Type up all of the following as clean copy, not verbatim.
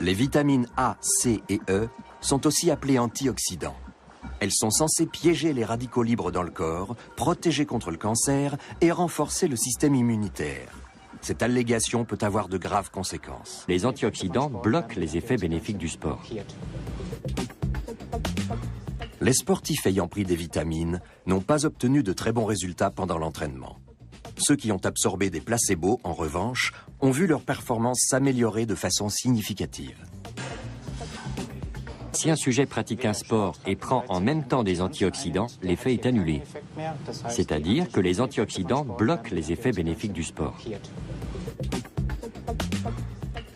Les vitamines A, C et E sont aussi appelées antioxydants. Elles sont censées piéger les radicaux libres dans le corps, protéger contre le cancer et renforcer le système immunitaire. Cette allégation peut avoir de graves conséquences. Les antioxydants bloquent les effets bénéfiques du sport. Les sportifs ayant pris des vitamines n'ont pas obtenu de très bons résultats pendant l'entraînement. Ceux qui ont absorbé des placebos, en revanche, ont vu leur performance s'améliorer de façon significative. Si un sujet pratique un sport et prend en même temps des antioxydants, l'effet est annulé. C'est-à-dire que les antioxydants bloquent les effets bénéfiques du sport.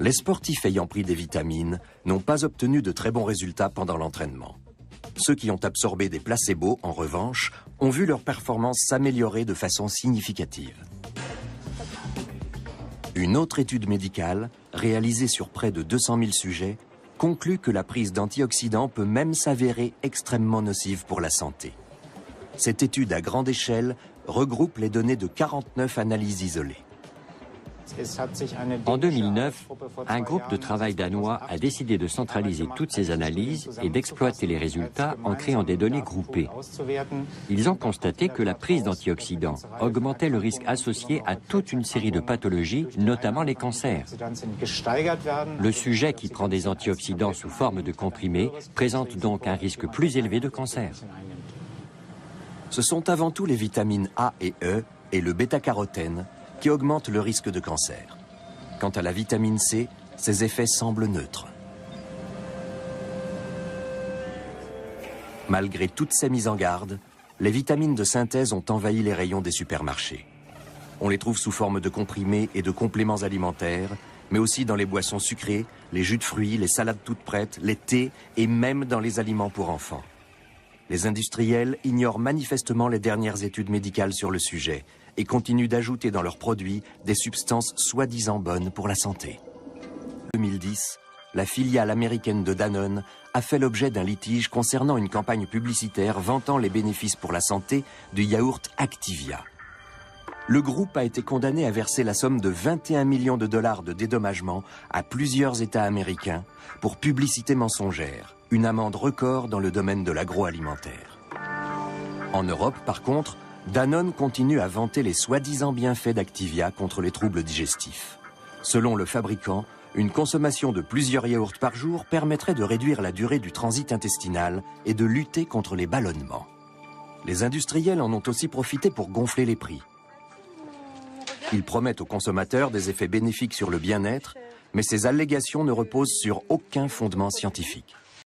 Les sportifs ayant pris des vitamines n'ont pas obtenu de très bons résultats pendant l'entraînement. Ceux qui ont absorbé des placebos, en revanche, ont vu leur performance s'améliorer de façon significative. Une autre étude médicale, réalisée sur près de 200 000 sujets, conclut que la prise d'antioxydants peut même s'avérer extrêmement nocive pour la santé. Cette étude à grande échelle regroupe les données de 49 analyses isolées. En 2009, un groupe de travail danois a décidé de centraliser toutes ces analyses et d'exploiter les résultats en créant des données groupées. Ils ont constaté que la prise d'antioxydants augmentait le risque associé à toute une série de pathologies, notamment les cancers. Le sujet qui prend des antioxydants sous forme de comprimés présente donc un risque plus élevé de cancer. Ce sont avant tout les vitamines A et E et le bêta-carotène qui augmentent le risque de cancer. Quant à la vitamine C, ses effets semblent neutres. Malgré toutes ces mises en garde, les vitamines de synthèse ont envahi les rayons des supermarchés. On les trouve sous forme de comprimés et de compléments alimentaires, mais aussi dans les boissons sucrées, les jus de fruits, les salades toutes prêtes, les thés et même dans les aliments pour enfants. Les industriels ignorent manifestement les dernières études médicales sur le sujet et continuent d'ajouter dans leurs produits des substances soi-disant bonnes pour la santé. En 2010, la filiale américaine de Danone a fait l'objet d'un litige concernant une campagne publicitaire vantant les bénéfices pour la santé du yaourt Activia. Le groupe a été condamné à verser la somme de 21 millions de dollars de dédommagement à plusieurs États américains pour publicité mensongère, une amende record dans le domaine de l'agroalimentaire. En Europe, par contre, Danone continue à vanter les soi-disant bienfaits d'Activia contre les troubles digestifs. Selon le fabricant, une consommation de plusieurs yaourts par jour permettrait de réduire la durée du transit intestinal et de lutter contre les ballonnements. Les industriels en ont aussi profité pour gonfler les prix. Ils promettent aux consommateurs des effets bénéfiques sur le bien-être, mais ces allégations ne reposent sur aucun fondement scientifique.